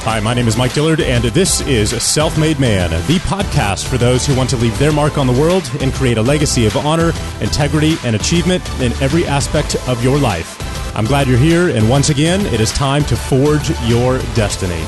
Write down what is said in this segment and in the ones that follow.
Hi, my name is Mike Dillard, and this is Self-Made Man, the podcast for those who want to leave their mark on the world and create a legacy of honor, integrity, and achievement in every aspect of your life. I'm glad you're here, and once again, it is time to forge your destiny.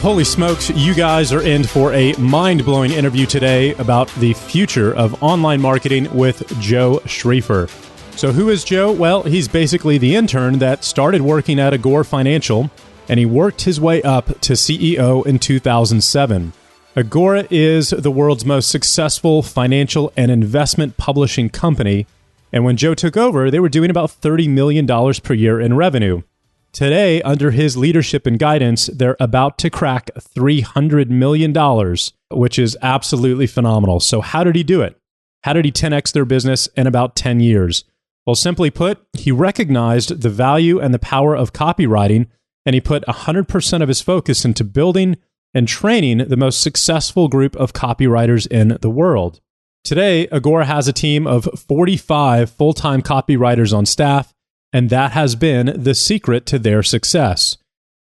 Holy smokes, you guys are in for a mind-blowing interview today about the future of online marketing with Joe Schriefer. So who is Joe? Well, he's basically the intern that started working at Agora Financial, and he worked his way up to CEO in 2007. Agora is the world's most successful financial and investment publishing company, and when Joe took over, they were doing about $30 million per year in revenue. Today, under his leadership and guidance, they're about to crack $300 million, which is absolutely phenomenal. So how did he do it? How did he 10x their business in about 10 years? Well, simply put, he recognized the value and the power of copywriting, and he put 100% of his focus into building and training the most successful group of copywriters in the world. Today, Agora has a team of 45 full-time copywriters on staff, and that has been the secret to their success.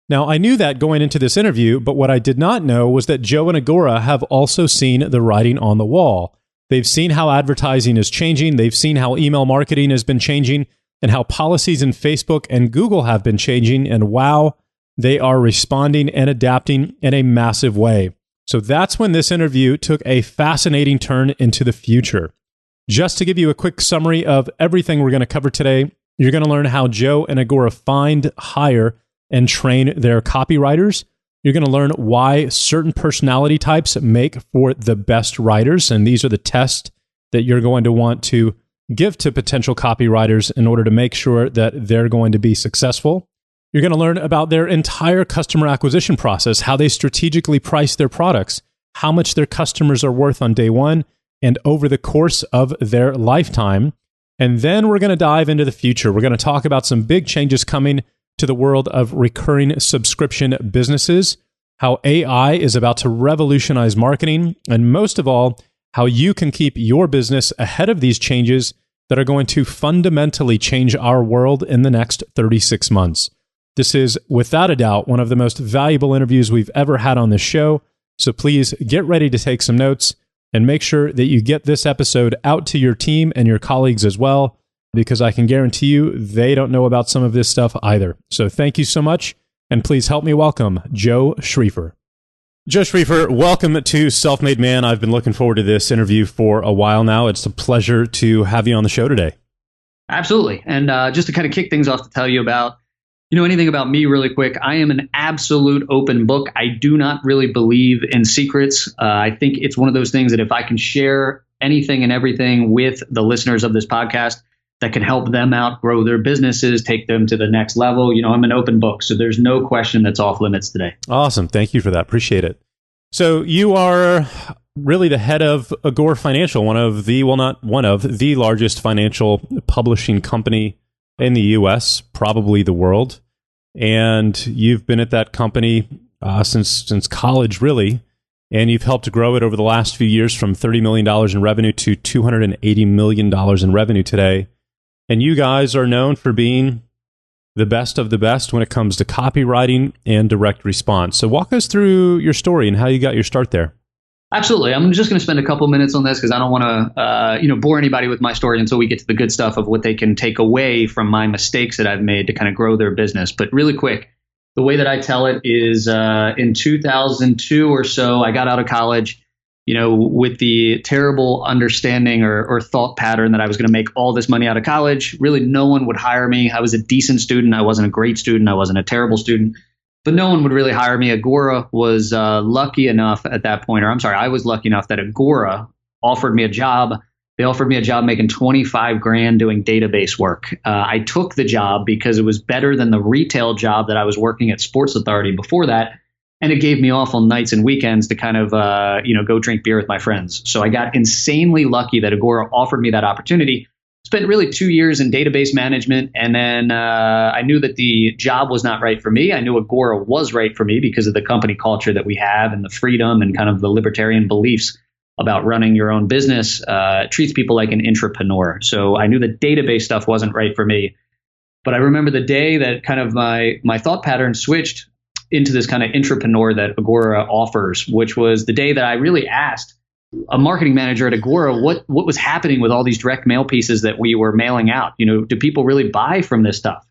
Now, I knew that going into this interview, but what I did not know was that Joe and Agora have also seen the writing on the wall. They've seen how advertising is changing. They've seen how email marketing has been changing and how policies in Facebook and Google have been changing. And wow, they are responding and adapting in a massive way. So that's when this interview took a fascinating turn into the future. Just to give you a quick summary of everything we're going to cover today, you're going to learn how Joe and Agora find, hire, and train their copywriters. You're going to learn why certain personality types make for the best writers, and these are the tests that you're going to want to give to potential copywriters in order to make sure that they're going to be successful. You're going to learn about their entire customer acquisition process, how they strategically price their products, how much their customers are worth on day one and over the course of their lifetime. And then we're going to dive into the future. We're going to talk about some big changes coming to the world of recurring subscription businesses, how AI is about to revolutionize marketing, and most of all, how you can keep your business ahead of these changes that are going to fundamentally change our world in the next 36 months. This is, without a doubt, one of the most valuable interviews we've ever had on this show, so please get ready to take some notes and make sure that you get this episode out to your team and your colleagues as well, because I can guarantee you they don't know about some of this stuff either. So thank you so much, and please help me welcome Joe Schriefer. Joe Schriefer, welcome to Self-Made Man. I've been looking forward to this interview for a while now. It's a pleasure to have you on the show today. Absolutely. And just to kind of kick things off to tell you about, anything about me really quick, I am an absolute open book. I do not really believe in secrets. I think it's one of those things that if I can share anything and everything with the listeners of this podcast that can help them out, grow their businesses, take them to the next level. I'm an open book, so there's no question that's off limits today. Awesome. Thank you for that. Appreciate it. So you are really the head of Agora Financial, not one of the largest financial publishing company in the U.S., probably the world. And you've been at that company since college, really. And you've helped grow it over the last few years from $30 million in revenue to $280 million in revenue today. And you guys are known for being the best of the best when it comes to copywriting and direct response. So walk us through your story and how you got your start there. Absolutely. I'm just going to spend a couple minutes on this because I don't want to, bore anybody with my story until we get to the good stuff of what they can take away from my mistakes that I've made to kind of grow their business. But really quick, the way that I tell it is in 2002 or so, I got out of college, with the terrible understanding or thought pattern that I was going to make all this money out of college. Really, no one would hire me. I was a decent student. I wasn't a great student. I wasn't a terrible student, but no one would really hire me. Agora was lucky enough at that point, I was lucky enough that Agora offered me a job. They offered me a job making $25,000 doing database work. I took the job because it was better than the retail job that I was working at Sports Authority before that. And it gave me off on nights and weekends to kind of, go drink beer with my friends. So I got insanely lucky that Agora offered me that opportunity. Spent really 2 years in database management. And then I knew that the job was not right for me. I knew Agora was right for me because of the company culture that we have and the freedom and kind of the libertarian beliefs about running your own business. Treats people like an entrepreneur. So I knew the database stuff wasn't right for me. But I remember the day that kind of my thought pattern switched into this kind of intrapreneur that Agora offers, which was the day that I really asked a marketing manager at Agora what was happening with all these direct mail pieces that we were mailing out. Do people really buy from this stuff?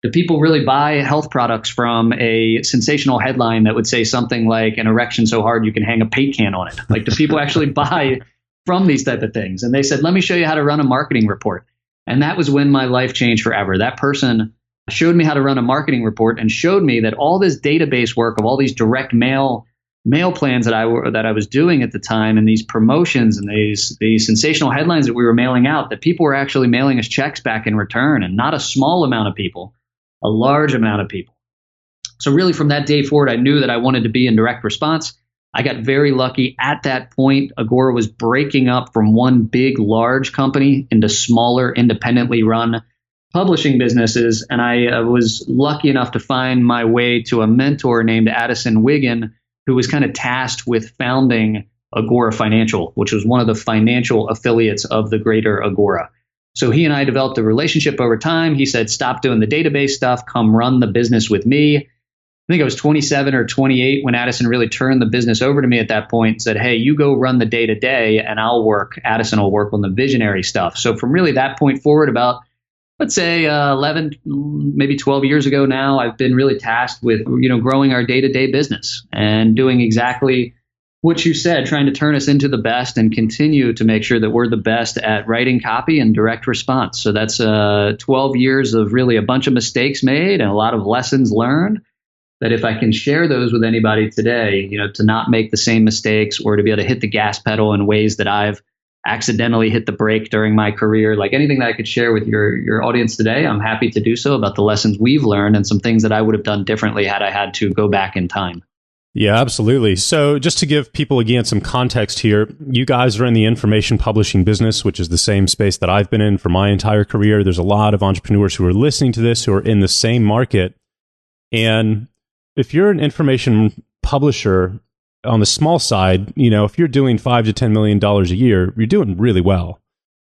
Do people really buy health products from a sensational headline that would say something like an erection so hard you can hang a paint can on it? Like, do people actually buy from these type of things? And they said, let me show you how to run a marketing report. And that was when my life changed forever. That person showed me how to run a marketing report and showed me that all this database work of all these direct mail plans that I was doing at the time, and these promotions and these sensational headlines that we were mailing out, that people were actually mailing us checks back in return, and not a small amount of people, a large amount of people. So really from that day forward, I knew that I wanted to be in direct response. I got very lucky. At that point, Agora was breaking up from one big, large company into smaller, independently run publishing businesses. And I was lucky enough to find my way to a mentor named Addison Wiggin, who was kind of tasked with founding Agora Financial, which was one of the financial affiliates of the greater Agora. So he and I developed a relationship over time. He said, stop doing the database stuff, come run the business with me. I think I was 27 or 28 when Addison really turned the business over to me at that point and said, hey, you go run the day-to-day and Addison will work on the visionary stuff. So from really that point forward, about, let's say 11, maybe 12 years ago now, I've been really tasked with, growing our day-to-day business and doing exactly what you said, trying to turn us into the best and continue to make sure that we're the best at writing copy and direct response. So that's 12 years of really a bunch of mistakes made and a lot of lessons learned, that if I can share those with anybody today, to not make the same mistakes or to be able to hit the gas pedal in ways that I've accidentally hit the brake during my career, like anything that I could share with your audience today, I'm happy to do so, about the lessons we've learned and some things that I would have done differently had I had to go back in time. Yeah, absolutely. So just to give people, again, some context here, you guys are in the information publishing business, which is the same space that I've been in for my entire career. There's a lot of entrepreneurs who are listening to this who are in the same market. And if you're an information publisher on the small side, if you're doing $5 to $10 million a year, you're doing really well.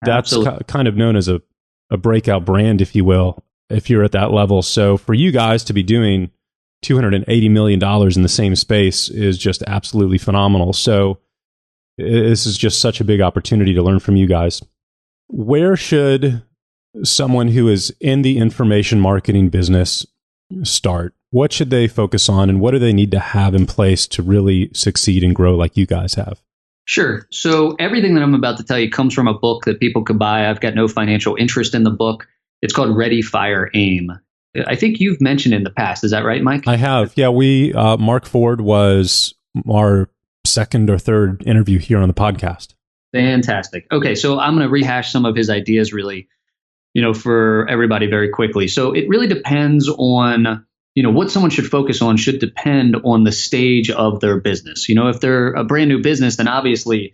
That's kind of known as a breakout brand, if you will, if you're at that level. So for you guys to be doing $280 million in the same space is just absolutely phenomenal. So this is just such a big opportunity to learn from you guys. Where should someone who is in the information marketing business start? What should they focus on, and what do they need to have in place to really succeed and grow like you guys have? Sure. So everything that I'm about to tell you comes from a book that people could buy. I've got no financial interest in the book. It's called Ready, Fire, Aim. I think you've mentioned it in the past. Is that right, Mike? I have. Yeah, Mark Ford was our second or third interview here on the podcast. Fantastic. Okay, so I'm going to rehash some of his ideas really, for everybody very quickly. So it really depends on, what someone should focus on should depend on the stage of their business. If they're a brand new business, then obviously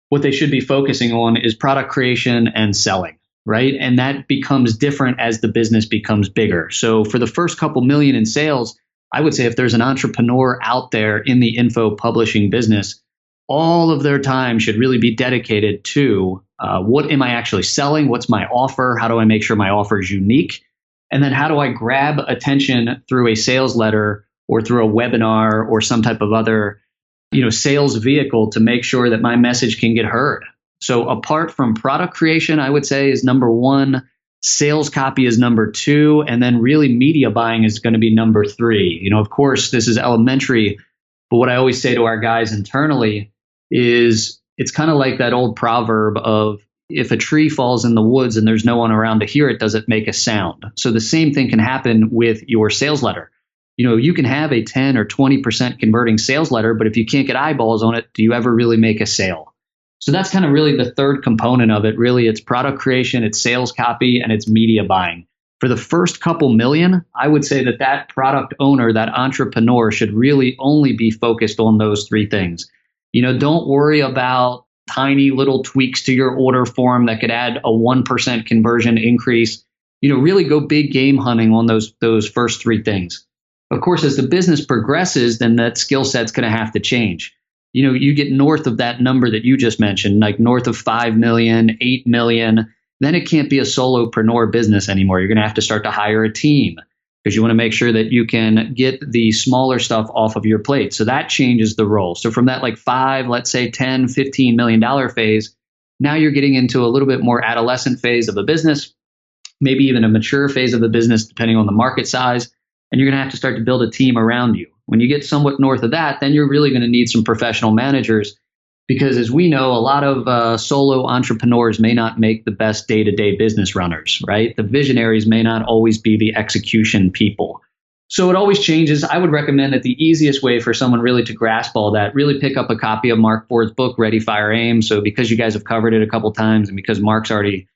what they should be focusing on is product creation and selling, right? And that becomes different as the business becomes bigger. So for the first couple million in sales, I would say if there's an entrepreneur out there in the info publishing business, all of their time should really be dedicated to what am I actually selling? What's my offer? How do I make sure my offer is unique? And then how do I grab attention through a sales letter or through a webinar or some type of other, sales vehicle to make sure that my message can get heard? So apart from product creation, I would say is number one, sales copy is number two, and then really media buying is going to be number three. Of course, this is elementary, but what I always say to our guys internally is it's kind of like that old proverb of, if a tree falls in the woods and there's no one around to hear it, does it make a sound? So the same thing can happen with your sales letter. You can have a 10 or 20% converting sales letter, but if you can't get eyeballs on it, do you ever really make a sale? So that's kind of really the third component of it. Really, it's product creation, it's sales copy, and it's media buying. For the first couple million, I would say that product owner, that entrepreneur should really only be focused on those three things. Don't worry about tiny little tweaks to your order form that could add a 1% conversion increase. Really go big game hunting on those first three things. Of course, as the business progresses, then that skill set's going to have to change. You get north of that number that you just mentioned, like north of 5 million, 8 million. then it can't be a solopreneur business anymore. You're going to have to start to hire a team because you want to make sure that you can get the smaller stuff off of your plate. So that changes the role. So from that like 5, let's say 10, $15 million phase, now you're getting into a little bit more adolescent phase of a business, maybe even a mature phase of the business, depending on the market size. And you're going to have to start to build a team around you. When you get somewhat north of that, then you're really going to need some professional managers, because as we know, a lot of solo entrepreneurs may not make the best day-to-day business runners, right? The visionaries may not always be the execution people. So it always changes. I would recommend that the easiest way for someone really to grasp all that, really pick up a copy of Mark Ford's book, Ready, Fire, Aim. So because you guys have covered it a couple times and because Mark's already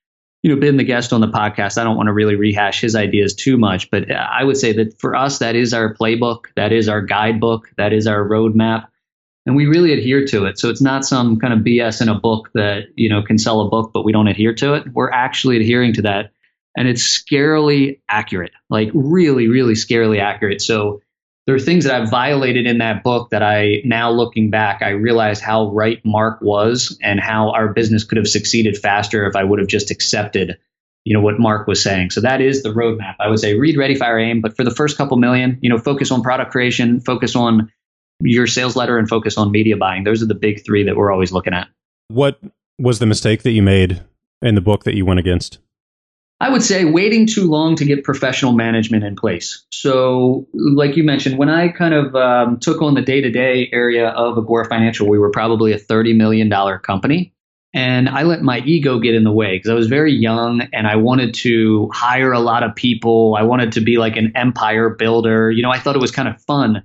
been the guest on the podcast, I don't want to really rehash his ideas too much. But I would say that for us, that is our playbook. That is our guidebook. That is our roadmap. And we really adhere to it. So it's not some kind of BS in a book that, can sell a book, but we don't adhere to it. We're actually adhering to that. And it's scarily accurate, like really, really scarily accurate. So there are things that I've violated in that book that I now looking back, I realized how right Mark was and how our business could have succeeded faster if I would have just accepted, what Mark was saying. So that is the roadmap. I would say read Ready, Fire, Aim. But for the first couple million, focus on product creation, focus on your sales letter, and focus on media buying. Those are the big 3 that we're always looking at. What was the mistake that you made in the book that you went against? I would say waiting too long to get professional management in place. So like you mentioned, when I kind of took on the day-to-day area of Agora Financial, we were probably a $30 million company. And I let my ego get in the way because I was very young and I wanted to hire a lot of people. I wanted to be like an empire builder. I thought it was kind of fun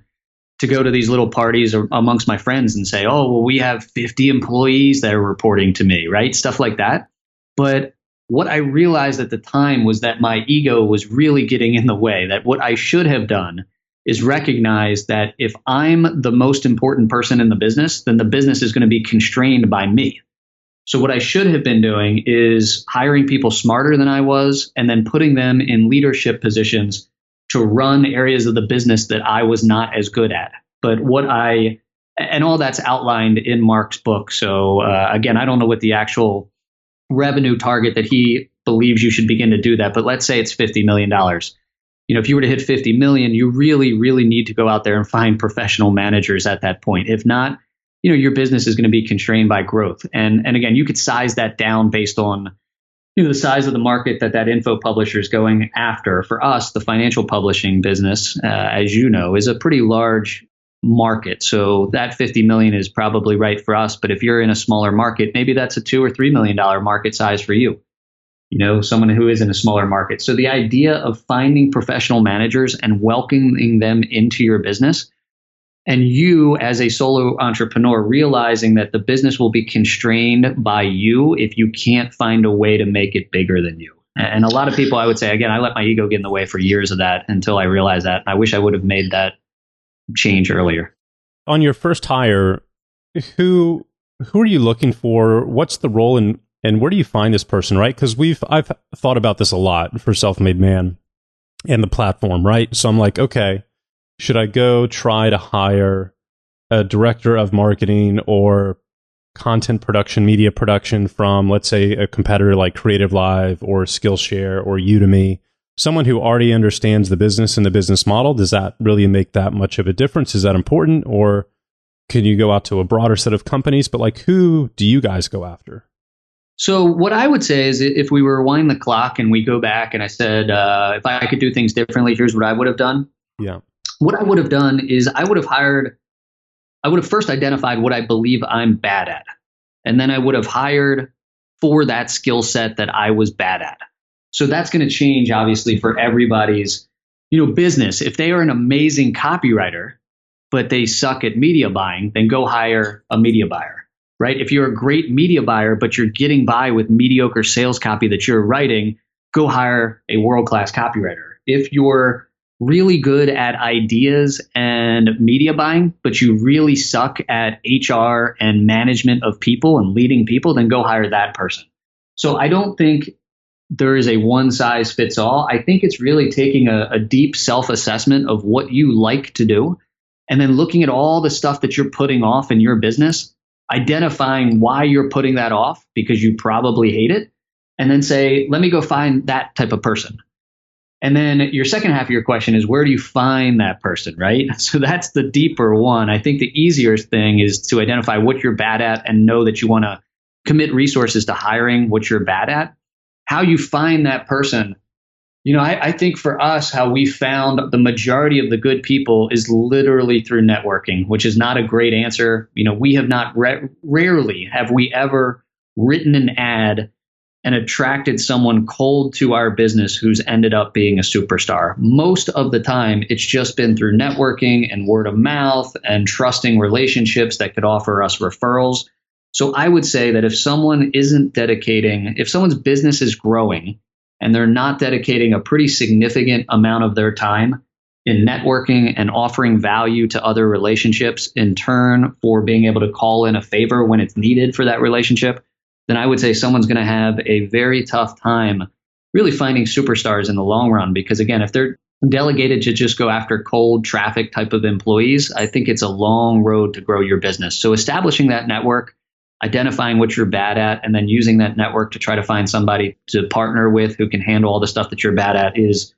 to go to these little parties amongst my friends and say, oh, well, we have 50 employees that are reporting to me, right? Stuff like that. But what I realized at the time was that my ego was really getting in the way, that what I should have done is recognize that if I'm the most important person in the business, then the business is going to be constrained by me. So what I should have been doing is hiring people smarter than I was and then putting them in leadership positions to run areas of the business that I was not as good at. But and all that's outlined in Mark's book. So again, I don't know what the actual revenue target that he believes you should begin to do that. But let's say it's $50 million. If you were to hit 50 million, you really, really need to go out there and find professional managers at that point. If not, your business is going to be constrained by growth. And again, you could size that down based on the size of the market that info publisher is going after. For us, the financial publishing business, as you know, is a pretty large market. So that 50 million is probably right for us. But if you're in a smaller market, maybe that's a $2 or $3 million market size for you. Someone who is in a smaller market. So the idea of finding professional managers and welcoming them into your business, and you as a solo entrepreneur realizing that the business will be constrained by you if you can't find a way to make it bigger than you. And a lot of people, I would say, again, I let my ego get in the way for years of that until I realized that. I wish I would have made that change earlier. On your first hire, who are you looking for? What's the role and where do you find this person, right? Because I've thought about this a lot for Self-Made Man and the platform, right? So I'm like, okay, should I go try to hire a director of marketing or content production, media production from, let's say, a competitor like Creative Live or Skillshare or Udemy? Someone who already understands the business and the business model, does that really make that much of a difference? Is that important? Or can you go out to a broader set of companies? But like, who do you guys go after? So what I would say is if we rewind the clock and we go back and I said, if I could do things differently, here's what I would have done. Yeah. What I would have done is I would have first identified what I believe I'm bad at. And then I would have hired for that skill set that I was bad at. So that's going to change, obviously, for everybody's, business. If they are an amazing copywriter, but they suck at media buying, then go hire a media buyer, right? If you're a great media buyer, but you're getting by with mediocre sales copy that you're writing, go hire a world-class copywriter. If you're really good at ideas and media buying, but you really suck at HR and management of people and leading people, then go hire that person. So I don't think there is a one size fits all. I think it's really taking a deep self-assessment of what you like to do, and then looking at all the stuff that you're putting off in your business, identifying why you're putting that off because you probably hate it, and then say, let me go find that type of person. And then your second half of your question is, where do you find that person, right? So that's the deeper one. I think the easier thing is to identify what you're bad at and know that you want to commit resources to hiring what you're bad at. How you find that person, I think for us, how we found the majority of the good people is literally through networking, which is not a great answer. We have not, rarely have we ever written an ad and attracted someone cold to our business who's ended up being a superstar. Most of the time, it's just been through networking and word of mouth and trusting relationships that could offer us referrals. So I would say that if someone's business is growing and they're not dedicating a pretty significant amount of their time in networking and offering value to other relationships in turn for being able to call in a favor when it's needed for that relationship, then I would say someone's going to have a very tough time really finding superstars in the long run. Because again, if they're delegated to just go after cold traffic type of employees, I think it's a long road to grow your business. So establishing that network, identifying what you're bad at, and then using that network to try to find somebody to partner with who can handle all the stuff that you're bad at is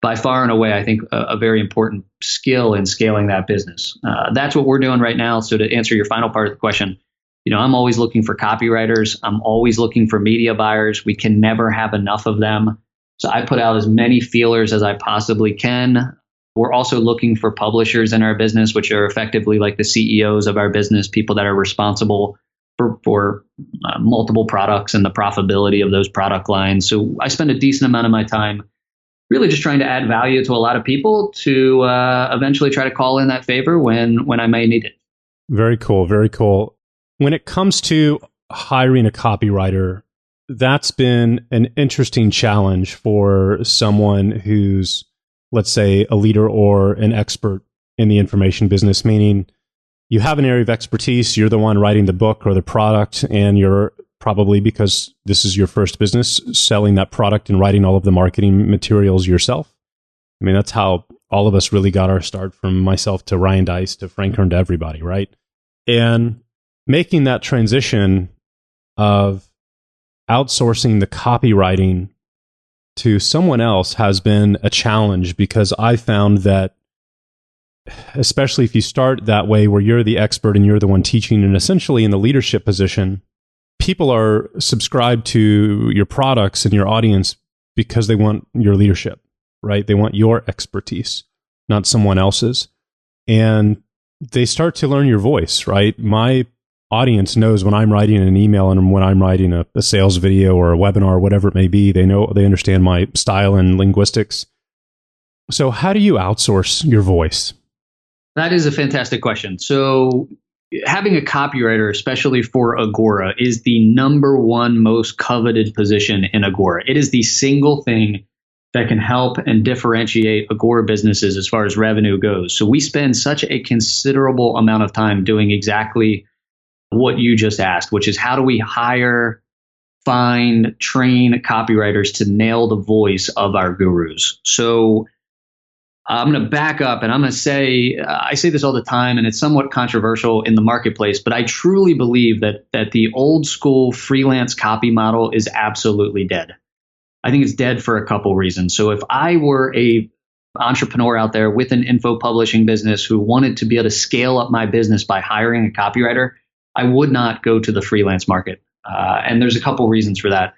by far and away, I think, a very important skill in scaling that business. That's what we're doing right now. So to answer your final part of the question, I'm always looking for copywriters. I'm always looking for media buyers. We can never have enough of them. So I put out as many feelers as I possibly can. We're also looking for publishers in our business, which are effectively like the CEOs of our business, people that are responsible for multiple products and the profitability of those product lines. So I spend a decent amount of my time really just trying to add value to a lot of people to eventually try to call in that favor when I may need it. Very cool. Very cool. When it comes to hiring a copywriter, that's been an interesting challenge for someone who's, let's say, a leader or an expert in the information business, meaning you have an area of expertise, you're the one writing the book or the product, and you're probably, because this is your first business, selling that product and writing all of the marketing materials yourself. I mean, that's how all of us really got our start, from myself to Ryan Dice to Frank Kern to everybody, right? And making that transition of outsourcing the copywriting to someone else has been a challenge, because I found that, especially if you start that way where you're the expert and you're the one teaching and essentially in the leadership position, people are subscribed to your products and your audience because they want your leadership, right? They want your expertise, not someone else's. And they start to learn your voice, right? My audience knows when I'm writing an email and when I'm writing a sales video or a webinar or whatever it may be. They understand my style and linguistics. So how do you outsource your voice? That is a fantastic question. So having a copywriter, especially for Agora, is the number one most coveted position in Agora. It is the single thing that can help and differentiate Agora businesses as far as revenue goes. So we spend such a considerable amount of time doing exactly what you just asked, which is how do we hire, find, train copywriters to nail the voice of our gurus. So I'm going to back up and I'm going to say, I say this all the time, and it's somewhat controversial in the marketplace, but I truly believe that the old school freelance copy model is absolutely dead. I think it's dead for a couple reasons. So if I were a entrepreneur out there with an info publishing business who wanted to be able to scale up my business by hiring a copywriter, I would not go to the freelance market. And there's a couple reasons for that.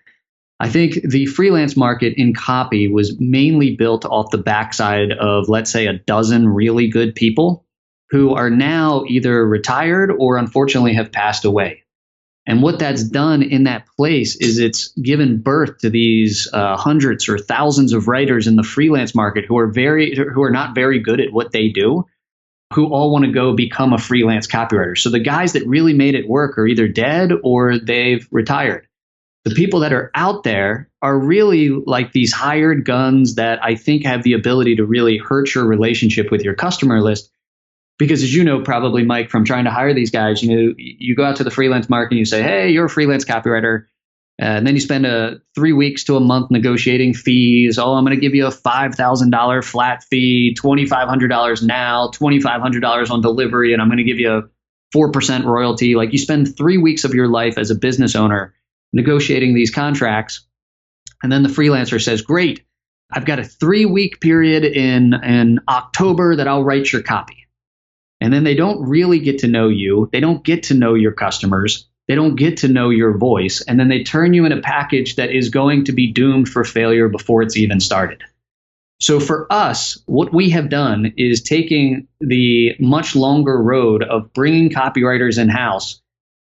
I think the freelance market in copy was mainly built off the backside of, let's say, a dozen really good people who are now either retired or unfortunately have passed away. And what that's done in that place is it's given birth to these hundreds or thousands of writers in the freelance market who are not very good at what they do, who all want to go become a freelance copywriter. So the guys that really made it work are either dead or they've retired. The people that are out there are really like these hired guns that I think have the ability to really hurt your relationship with your customer list. Because as you know, probably, Mike, from trying to hire these guys, you go out to the freelance market and you say, hey, you're a freelance copywriter. And then you spend 3 weeks to a month negotiating fees. Oh, I'm going to give you a $5,000 flat fee, $2,500 now, $2,500 on delivery, and I'm going to give you a 4% royalty. Like, you spend 3 weeks of your life as a business owner negotiating these contracts, And then the freelancer says, great, I've got a 3-week period in October that I'll write your copy. And then they don't really get to know you. They don't get to know your customers. They don't get to know your voice. And then they turn you in a package that is going to be doomed for failure before it's even started. So for us, what we have done is taking the much longer road of bringing copywriters in-house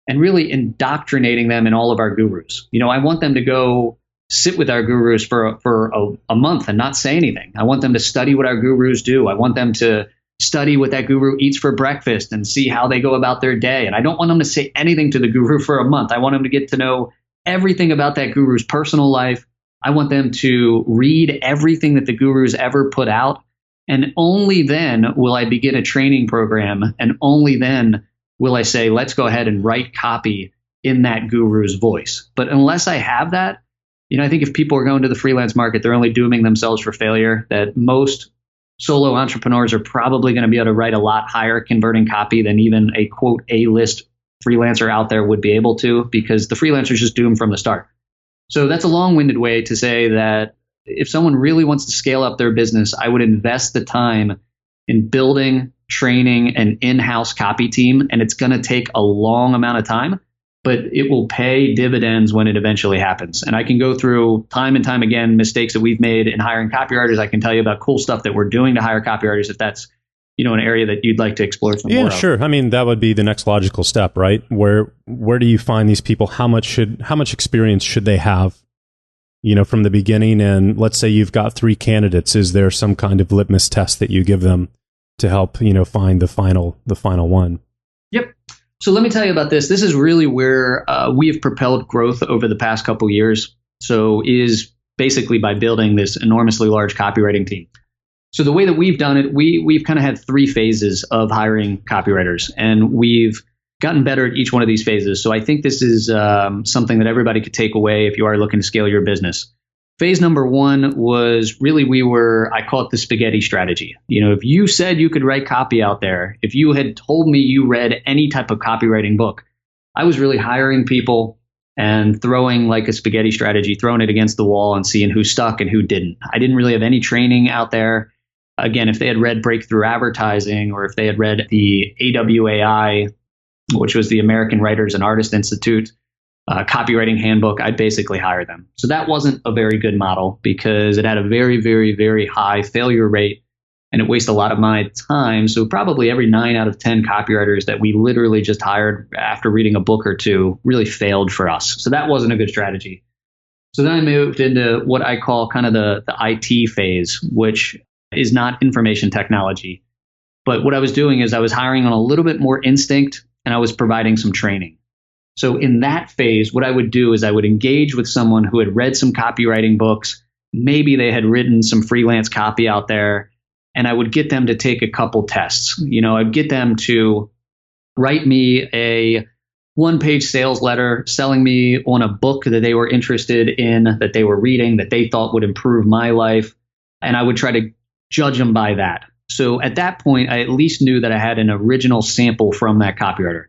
and really indoctrinating them in all of our gurus. I want them to go sit with our gurus for a month and not say anything. I want them to study what our gurus do. I want them to study what that guru eats for breakfast and see how they go about their day. And I don't want them to say anything to the guru for a month. I want them to get to know everything about that guru's personal life. I want them to read everything that the guru's ever put out. And only then will I begin a training program. And only then will I say, let's go ahead and write copy in that guru's voice. But unless I have that, I think if people are going to the freelance market, they're only dooming themselves for failure. That most solo entrepreneurs are probably going to be able to write a lot higher converting copy than even a quote A-list freelancer out there would be able to, because the freelancer's just doomed from the start. So that's a long-winded way to say that if someone really wants to scale up their business, I would invest the time in building, training an in-house copy team. And it's going to take a long amount of time, but it will pay dividends when it eventually happens. And I can go through time and time again mistakes that we've made in hiring copywriters. I can tell you about cool stuff that we're doing to hire copywriters if that's an area that you'd like to explore some more. Yeah, sure. I mean, that would be the next logical step, right? Where do you find these people? How much experience should they have, from the beginning? And let's say you've got 3 candidates. Is there some kind of litmus test that you give them to help, find the final one? Yep. So let me tell you about this. This is really where we have propelled growth over the past couple years. So is basically by building this enormously large copywriting team. So the way that we've done it, we've kind of had 3 phases of hiring copywriters, and we've gotten better at each one of these phases. So I think this is something that everybody could take away if you are looking to scale your business. Phase number 1 was really, I call it the spaghetti strategy. If you said you could write copy out there, if you had told me you read any type of copywriting book, I was really hiring people and throwing like a spaghetti strategy, throwing it against the wall and seeing who stuck and who didn't. I didn't really have any training out there. Again, if they had read Breakthrough Advertising, or if they had read the AWAI, which was the American Writers and Artists Institute copywriting handbook, I'd basically hire them. So that wasn't a very good model because it had a very, very, very high failure rate and it wasted a lot of my time. So probably every 9 out of 10 copywriters that we literally just hired after reading a book or 2 really failed for us. So that wasn't a good strategy. So then I moved into what I call kind of the IT phase, which is not information technology. But what I was doing is I was hiring on a little bit more instinct and I was providing some training. So in that phase, what I would do is I would engage with someone who had read some copywriting books. Maybe they had written some freelance copy out there, and I would get them to take a couple tests. I'd get them to write me a 1-page sales letter selling me on a book that they were interested in, that they were reading, that they thought would improve my life. And I would try to judge them by that. So at that point, I at least knew that I had an original sample from that copywriter.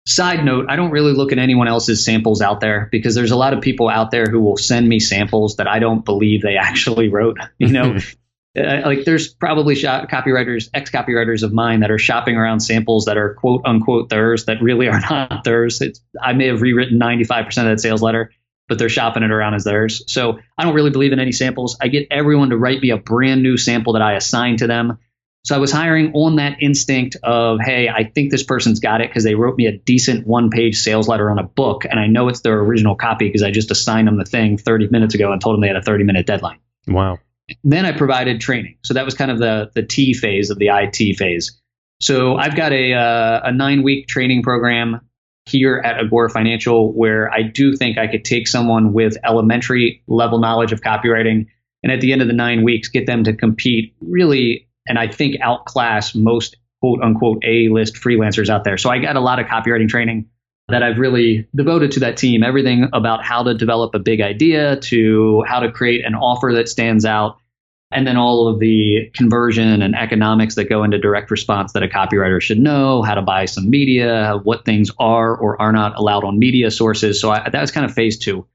Side note, I don't really look at anyone else's samples out there because there's a lot of people out there who will send me samples that I don't believe they actually wrote. Like there's probably copywriters, ex-copywriters of mine that are shopping around samples that are quote unquote theirs that really are not theirs. I may have rewritten 95% of that sales letter, but they're shopping it around as theirs. So I don't really believe in any samples. I get everyone to write me a brand new sample that I assign to them. So I was hiring on that instinct of, hey, I think this person's got it because they wrote me a decent 1-page sales letter on a book. And I know it's their original copy because I just assigned them the thing 30 minutes ago and told them they had a 30-minute deadline. Wow. Then I provided training. So that was kind of the T phase of the IT phase. So I've got a 9-week training program here at Agora Financial where I do think I could take someone with elementary level knowledge of copywriting and at the end of the 9 weeks get them to compete really, and I think outclass most quote unquote A-list freelancers out there. So I got a lot of copywriting training that I've really devoted to that team. Everything about how to develop a big idea to how to create an offer that stands out. And then all of the conversion and economics that go into direct response that a copywriter should know, how to buy some media, what things are or are not allowed on media sources. So that was kind of phase 2.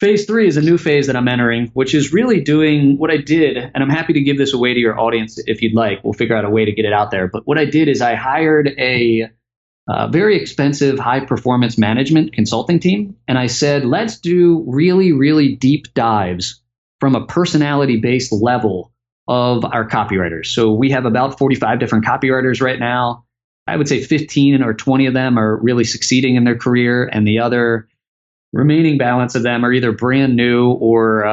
Phase 3 is a new phase that I'm entering, which is really doing what I did. And I'm happy to give this away to your audience if you'd like. We'll figure out a way to get it out there. But what I did is I hired a very expensive high performance management consulting team. And I said, let's do really, really deep dives from a personality based level of our copywriters. So we have about 45 different copywriters right now. I would say 15 or 20 of them are really succeeding in their career, and the other remaining balance of them are either brand new or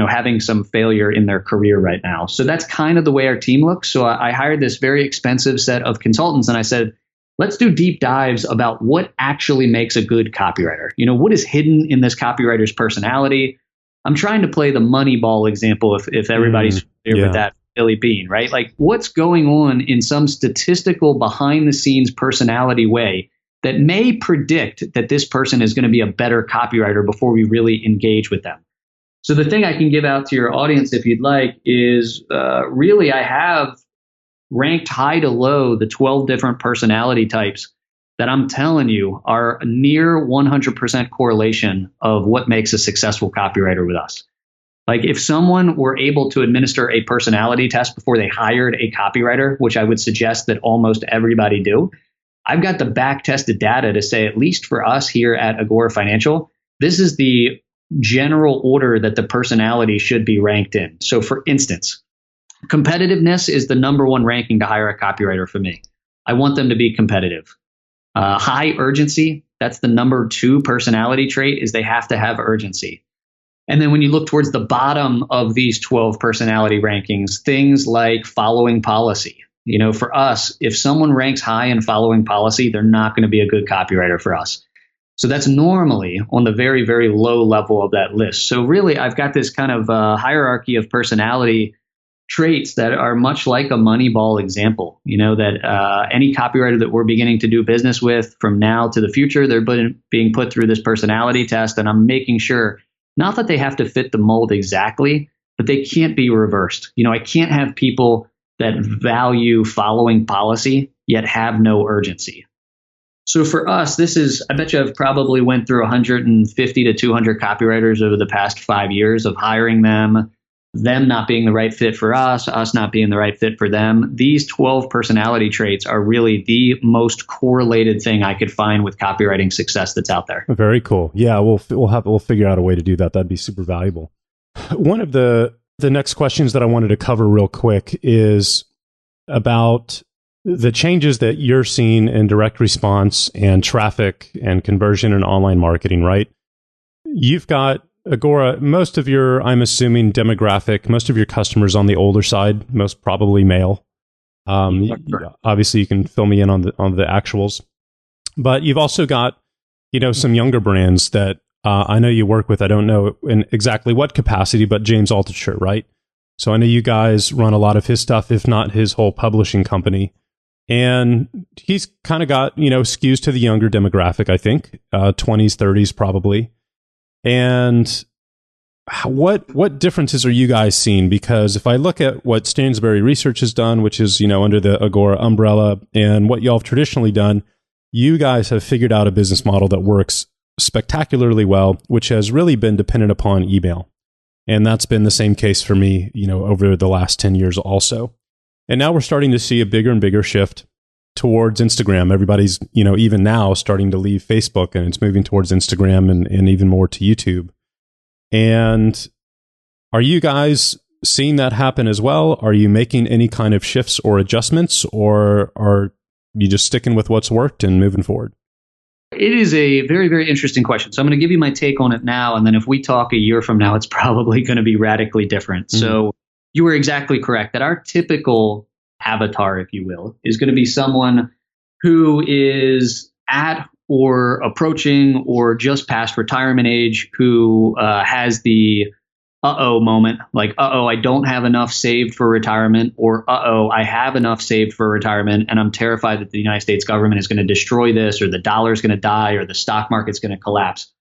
having some failure in their career right now. So that's kind of the way our team looks. So I hired this very expensive set of consultants, and I said, let's do deep dives about what actually makes a good copywriter. What is hidden in this copywriter's personality? I'm trying to play the Moneyball example if everybody's familiar with that, Billy Bean, right? Like, what's going on in some statistical behind the scenes personality way that may predict that this person is going to be a better copywriter before we really engage with them. So the thing I can give out to your audience, if you'd like, is really I have ranked high to low the 12 different personality types that I'm telling you are near 100% correlation of what makes a successful copywriter with us. Like, if someone were able to administer a personality test before they hired a copywriter, which I would suggest that almost everybody do, I've got the back tested data to say, at least for us here at Agora Financial, this is the general order that the personality should be ranked in. So for instance, competitiveness is the number one ranking to hire a copywriter for me. I want them to be competitive. High urgency, that's the number 2 personality trait, is they have to have urgency. And then when you look towards the bottom of these 12 personality rankings, things like following policy. For us, if someone ranks high in following policy, they're not going to be a good copywriter for us. So that's normally on the very, very low level of that list. So really, I've got this kind of hierarchy of personality traits that are much like a Moneyball example, that any copywriter that we're beginning to do business with from now to the future, they're being put through this personality test. And I'm making sure not that they have to fit the mold exactly, but they can't be reversed. I can't have people that value following policy yet have no urgency. So for us, I bet you I've probably went through 150 to 200 copywriters over the past 5 years of hiring them not being the right fit for us not being the right fit for them. These 12 personality traits are really the most correlated thing I could find with copywriting success that's out there. Very cool. Yeah, we'll figure out a way to do that. That'd be super valuable. One of the next questions that I wanted to cover real quick is about the changes that you're seeing in direct response and traffic and conversion in online marketing, right? You've got Agora, most of your, I'm assuming, demographic, most of your customers on the older side, most probably male. Obviously, you can fill me in on the actuals, but you've also got, some younger brands that I know you work with. I don't know in exactly what capacity, but James Altucher, right? So I know you guys run a lot of his stuff, if not his whole publishing company. And he's kind of got, skews to the younger demographic, I think, 20s, 30s probably. And what differences are you guys seeing? Because if I look at what Stansberry Research has done, which is, under the Agora umbrella, and what y'all have traditionally done, you guys have figured out a business model that works spectacularly well, which has really been dependent upon email. And that's been the same case for me, over the last 10 years also. And now we're starting to see a bigger and bigger shift towards Instagram. Everybody's, even now starting to leave Facebook, and it's moving towards Instagram and even more to YouTube. And are you guys seeing that happen as well? Are you making any kind of shifts or adjustments, or are you just sticking with what's worked and moving forward? It is a very, very interesting question. So I'm going to give you my take on it now. And then if we talk a year from now, it's probably going to be radically different. Mm-hmm. So you were exactly correct that our typical avatar, if you will, is going to be someone who is at or approaching or just past retirement age, who has the uh-oh moment, like, I don't have enough saved for retirement, or I have enough saved for retirement, and I'm terrified that the United States government is going to destroy this, or the dollar is going to die, or the stock market's going to collapse.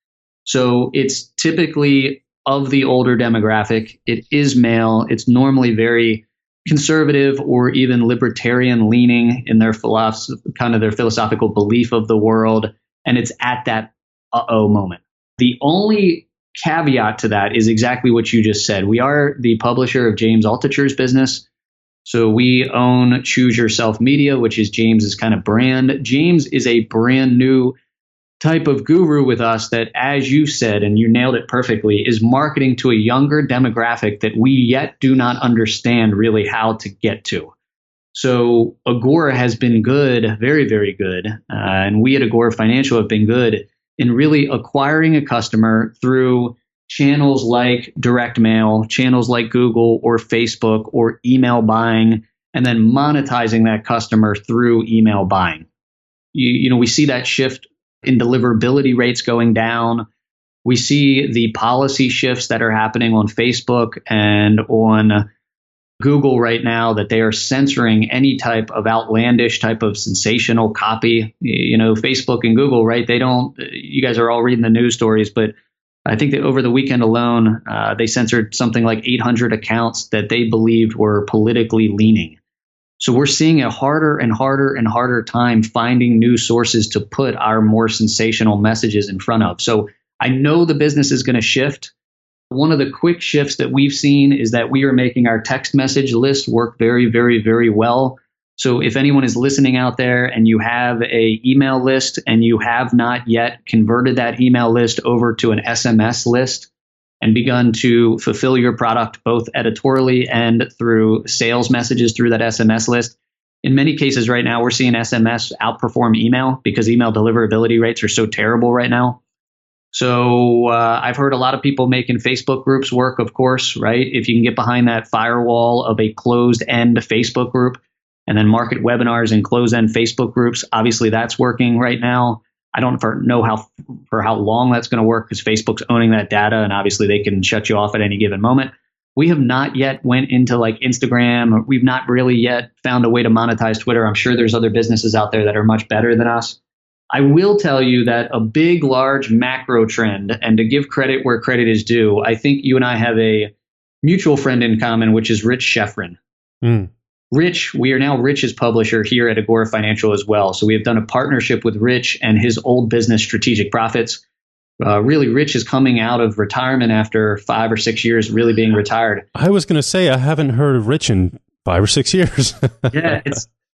So it's typically of the older demographic. It is male. It's normally very conservative or even libertarian leaning in their their philosophical belief of the world. And it's at that moment. The only caveat to that is exactly what you just said. We are the publisher of James Altucher's business. So we own Choose Yourself Media, which is James's kind of brand. James is a brand new type of guru with us that, as you said, and you nailed it perfectly, is marketing to a younger demographic that we yet do not understand really how to get to. So Agora has been good, very, very good. And we at Agora Financial have been good in really acquiring a customer through channels like direct mail, channels like Google or Facebook or email buying, and then monetizing that customer through email buying. We see that shift in deliverability rates going down. We see the policy shifts that are happening on Facebook and on Google right now, that they are censoring any type of outlandish type of sensational copy. Facebook and Google, right? You guys are all reading the news stories, but I think that over the weekend alone, they censored something like 800 accounts that they believed were politically leaning. So we're seeing a harder and harder and harder time finding new sources to put our more sensational messages in front of. So I know the business is going to shift. One of the quick shifts that we've seen is that we are making our text message list work very, very, very well. So if anyone is listening out there and you have a email list and you have not yet converted that email list over to an SMS list and begun to fulfill your product both editorially and through sales messages through that SMS list, in many cases right now, we're seeing SMS outperform email because email deliverability rates are so terrible right now. So I've heard a lot of people making Facebook groups work, of course, right? If you can get behind that firewall of a closed-end Facebook group and then market webinars in closed-end Facebook groups, obviously that's working right now. I don't know for how long that's going to work because Facebook's owning that data and obviously they can shut you off at any given moment. We have not yet went into like Instagram. We've not really yet found a way to monetize Twitter. I'm sure there's other businesses out there that are much better than us. I will tell you that a big, large macro trend, and to give credit where credit is due, I think you and I have a mutual friend in common, which is Rich Schefren. Rich, we are now Rich's publisher here at Agora Financial as well. So we have done a partnership with Rich and his old business, Strategic Profits. Really, Rich is coming out of retirement after 5 or 6 years really being retired. I was going to say, I haven't heard of Rich in 5 or 6 years. Yeah,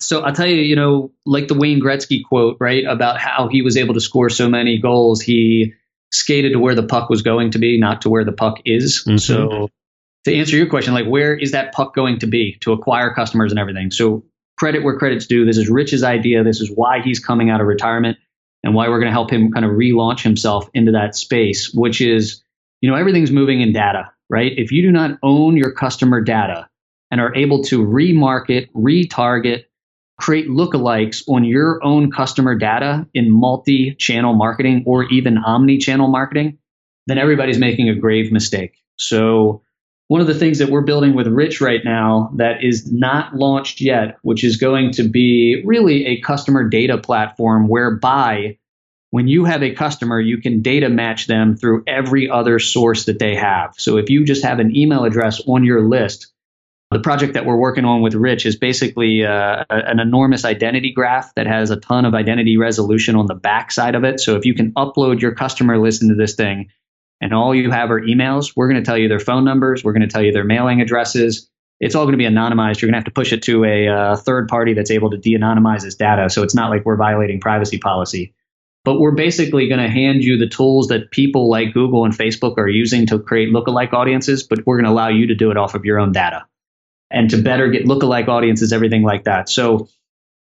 so I'll tell you, like the Wayne Gretzky quote, right, about how he was able to score so many goals. He skated to where the puck was going to be, not to where the puck is. Mm-hmm. So to answer your question, like where is that puck going to be to acquire customers and everything? So credit where credit's due. This is Rich's idea. This is why he's coming out of retirement and why we're going to help him kind of relaunch himself into that space, which is, everything's moving in data, right? If you do not own your customer data and are able to remarket, retarget, create lookalikes on your own customer data in multi-channel marketing or even omni-channel marketing, then everybody's making a grave mistake. So one of the things that we're building with Rich right now that is not launched yet, which is going to be really a customer data platform whereby when you have a customer, you can data match them through every other source that they have. So if you just have an email address on your list, the project that we're working on with Rich is basically an enormous identity graph that has a ton of identity resolution on the back side of it. So if you can upload your customer list into this thing and all you have are emails, we're going to tell you their phone numbers. We're going to tell you their mailing addresses. It's all going to be anonymized. You're going to have to push it to a third party that's able to de-anonymize this data. So it's not like we're violating privacy policy. But we're basically going to hand you the tools that people like Google and Facebook are using to create lookalike audiences, but we're going to allow you to do it off of your own data and to better get lookalike audiences, everything like that. So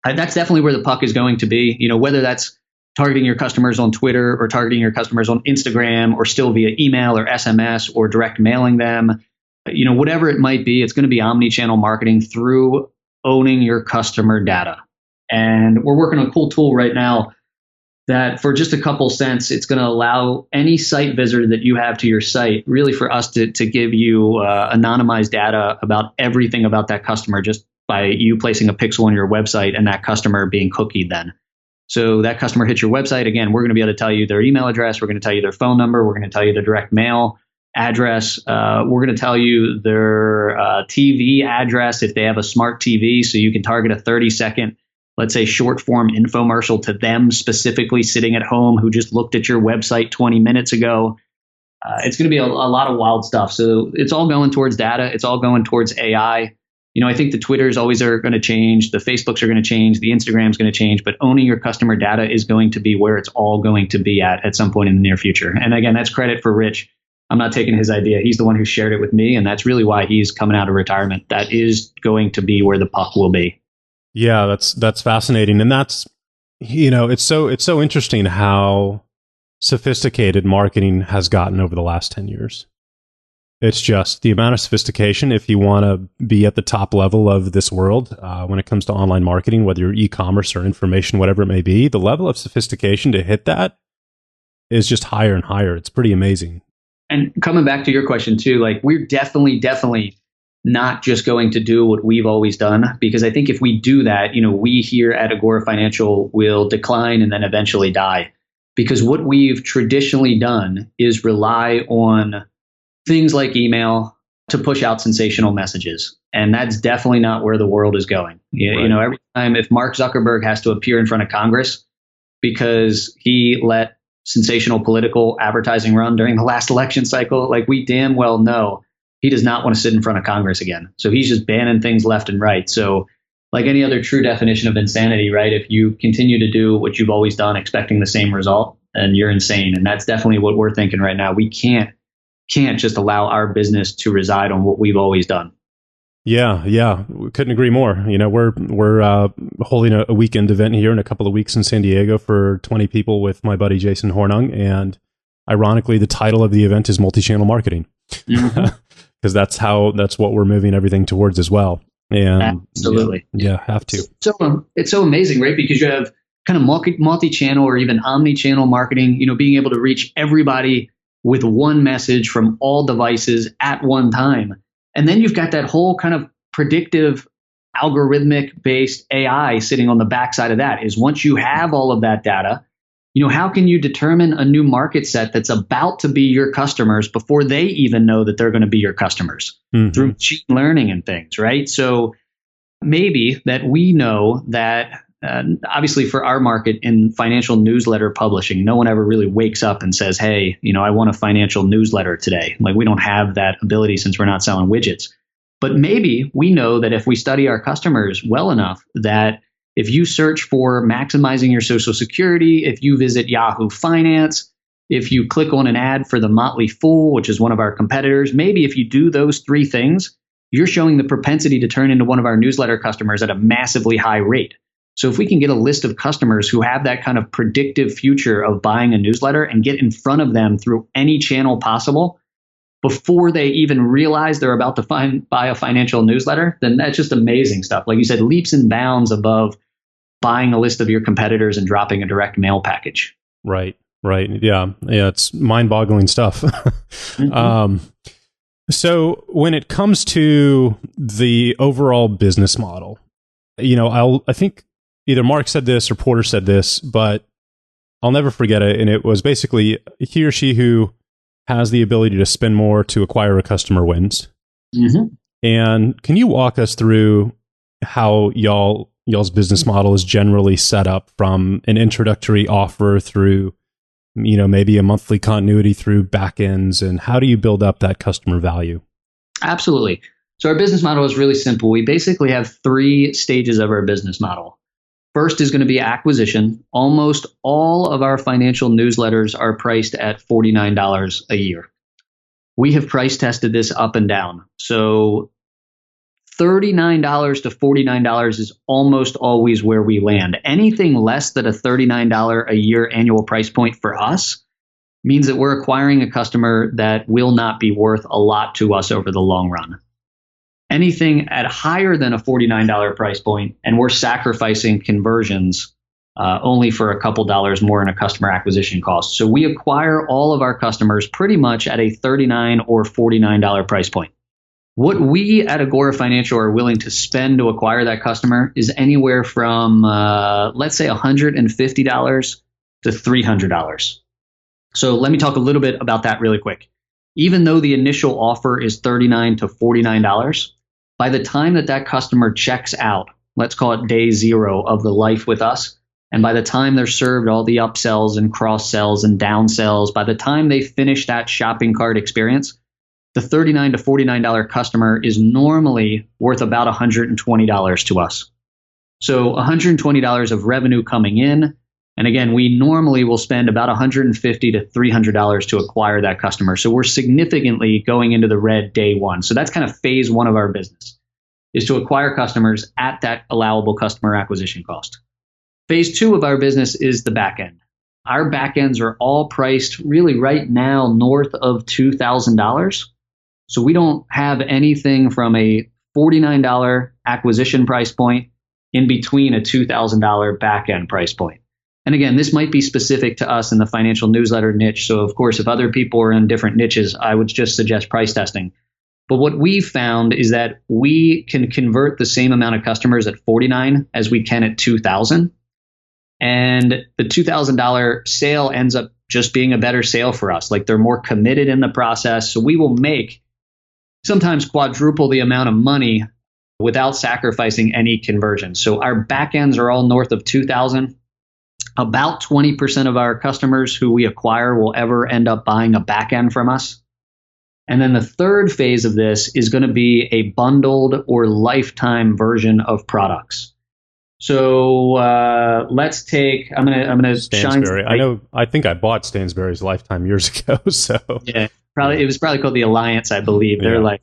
that's definitely where the puck is going to be, whether that's targeting your customers on Twitter or targeting your customers on Instagram or still via email or SMS or direct mailing them, whatever it might be, it's going to be omni-channel marketing through owning your customer data. And we're working on a cool tool right now that for just a couple cents, it's going to allow any site visitor that you have to your site, really for us to give you anonymized data about everything about that customer just by you placing a pixel on your website and that customer being cookied then. So that customer hits your website. Again, we're going to be able to tell you their email address. We're going to tell you their phone number. We're going to tell you their direct mail address. We're going to tell you their TV address if they have a smart TV, so you can target a 30-second, let's say, short form infomercial to them specifically sitting at home who just looked at your website 20 minutes ago. It's going to be a lot of wild stuff. So it's all going towards data. It's all going towards AI. I think the Twitters always are going to change. The Facebooks are going to change. The Instagram's going to change. But owning your customer data is going to be where it's all going to be at some point in the near future. And again, that's credit for Rich. I'm not taking his idea. He's the one who shared it with me. And that's really why he's coming out of retirement. That is going to be where the puck will be. Yeah, that's fascinating. And that's, it's so interesting how sophisticated marketing has gotten over the last 10 years. It's just the amount of sophistication, if you want to be at the top level of this world, when it comes to online marketing, whether you're e-commerce or information, whatever it may be, the level of sophistication to hit that is just higher and higher. It's pretty amazing. And coming back to your question too, like we're definitely not just going to do what we've always done, because I think if we do that, we here at Agora Financial will decline and then eventually die. Because what we've traditionally done is rely on things like email to push out sensational messages. And that's definitely not where the world is going. Right. Every time if Mark Zuckerberg has to appear in front of Congress because he let sensational political advertising run during the last election cycle, like we damn well know he does not want to sit in front of Congress again. So he's just banning things left and right. So like any other true definition of insanity, right? If you continue to do what you've always done, expecting the same result, then you're insane. And that's definitely what we're thinking right now. We can't just allow our business to reside on what we've always done. Yeah, we couldn't agree more. We're holding a weekend event here in a couple of weeks in San Diego for 20 people with my buddy Jason Hornung, and ironically, the title of the event is Multichannel Marketing, because that's what we're moving everything towards as well. And absolutely, yeah, have to. So it's so amazing, right? Because you have kind of multi-channel or even omni-channel marketing. Being able to reach everybody with one message from all devices at one time. And then you've got that whole kind of predictive algorithmic based AI sitting on the backside of that. Is once you have all of that data, how can you determine a new market set that's about to be your customers before they even know that they're going to be your customers through machine learning and things, right? So maybe that we know that obviously for our market in financial newsletter publishing, no one ever really wakes up and says, hey, I want a financial newsletter today. Like we don't have that ability since we're not selling widgets. But maybe we know that if we study our customers well enough, that if you search for maximizing your Social Security, if you visit Yahoo Finance, if you click on an ad for the Motley Fool, which is one of our competitors, maybe if you do those three things, you're showing the propensity to turn into one of our newsletter customers at a massively high rate. So if we can get a list of customers who have that kind of predictive future of buying a newsletter and get in front of them through any channel possible before they even realize they're about to buy a financial newsletter, then that's just amazing stuff. Like you said, leaps and bounds above buying a list of your competitors and dropping a direct mail package. Right. Yeah, it's mind-boggling stuff. So when it comes to the overall business model, I think either Mark said this or Porter said this, but I'll never forget it. And it was basically he or she who has the ability to spend more to acquire a customer wins. And can you walk us through how y'all's business model is generally set up from an introductory offer through, maybe a monthly continuity through backends, and how do you build up that customer value? Absolutely. So our business model is really simple. We basically have three stages of our business model. First is going to be acquisition. Almost all of our financial newsletters are priced at $49 a year. We have price tested this up and down. So $39 to $49 is almost always where we land. Anything less than a $39 a year annual price point for us means that we're acquiring a customer that will not be worth a lot to us over the long run. Anything at higher than a $49 price point, and we're sacrificing conversions only for a couple dollars more in a customer acquisition cost. So we acquire all of our customers pretty much at a $39 or $49 price point. What we at Agora Financial are willing to spend to acquire that customer is anywhere from, let's say, $150 to $300. So let me talk a little bit about that really quick. Even though the initial offer is $39 to $49, by the time that customer checks out, let's call it day zero of the life with us, And by the time they're served all the upsells and cross sells and downsells, by the time they finish that shopping cart experience, the $39 to $49 customer is normally worth about $120 to us. So $120 of revenue coming in. And again, we normally will spend about $150 to $300 to acquire that customer. So we're significantly going into the red day one. So that's kind of phase one of our business, is to acquire customers at that allowable customer acquisition cost. Phase two of our business is the back end. Our back ends are all priced really right now north of $2,000. So we don't have anything from a $49 acquisition price point in between a $2,000 back end price point. And again, this might be specific to us in the financial newsletter niche. So of course, if other people are in different niches, I would just suggest price testing. But what we've found is that we can convert the same amount of customers at $49 as we can at $2,000. And the $2,000 sale ends up just being a better sale for us. Like they're more committed in the process. So we will make sometimes quadruple the amount of money without sacrificing any conversion. So our back ends are all north of 2,000. About 20% of our customers who we acquire will ever end up buying a back end from us. And then the third phase of this is going to be a bundled or lifetime version of products. So let's take. I'm gonna Stansberry. I think I bought Stansberry's lifetime years ago. So yeah, probably it was probably called the Alliance, I believe. They're Yeah. like.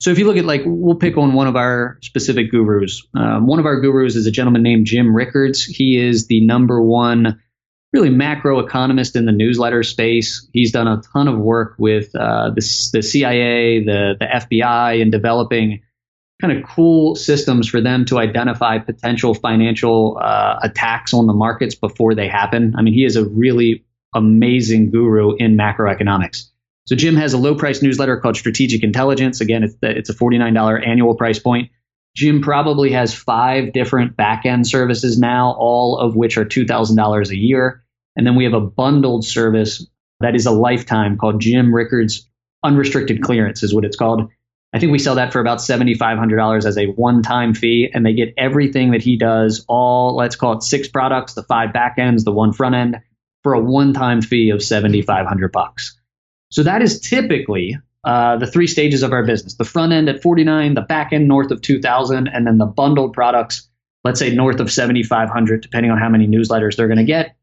So if you look at we'll pick on one of our specific gurus. One of our gurus is a gentleman named Jim Rickards. He is the number one really macroeconomist in the newsletter space. He's done a ton of work with the CIA, the FBI, in developing kind of cool systems for them to identify potential financial attacks on the markets before they happen. I mean, he is a really amazing guru in macroeconomics. So Jim has a low price newsletter called Strategic Intelligence. Again, it's a $49 annual price point. Jim probably has 5 different back-end services now, all of which are $2,000 a year. And then we have a bundled service that is a lifetime called Jim Rickards Unrestricted Clearance is what it's called. I think we sell that for about $7,500 as a one-time fee, and they get everything that he does, all, let's call it 6 products, the 5 back ends, the 1 front end, for a one-time fee of $7,500. So that is typically the 3 stages of our business. The front end at $49, the back end north of $2,000, and then the bundled products, let's say north of $7,500, depending on how many newsletters they're going to get.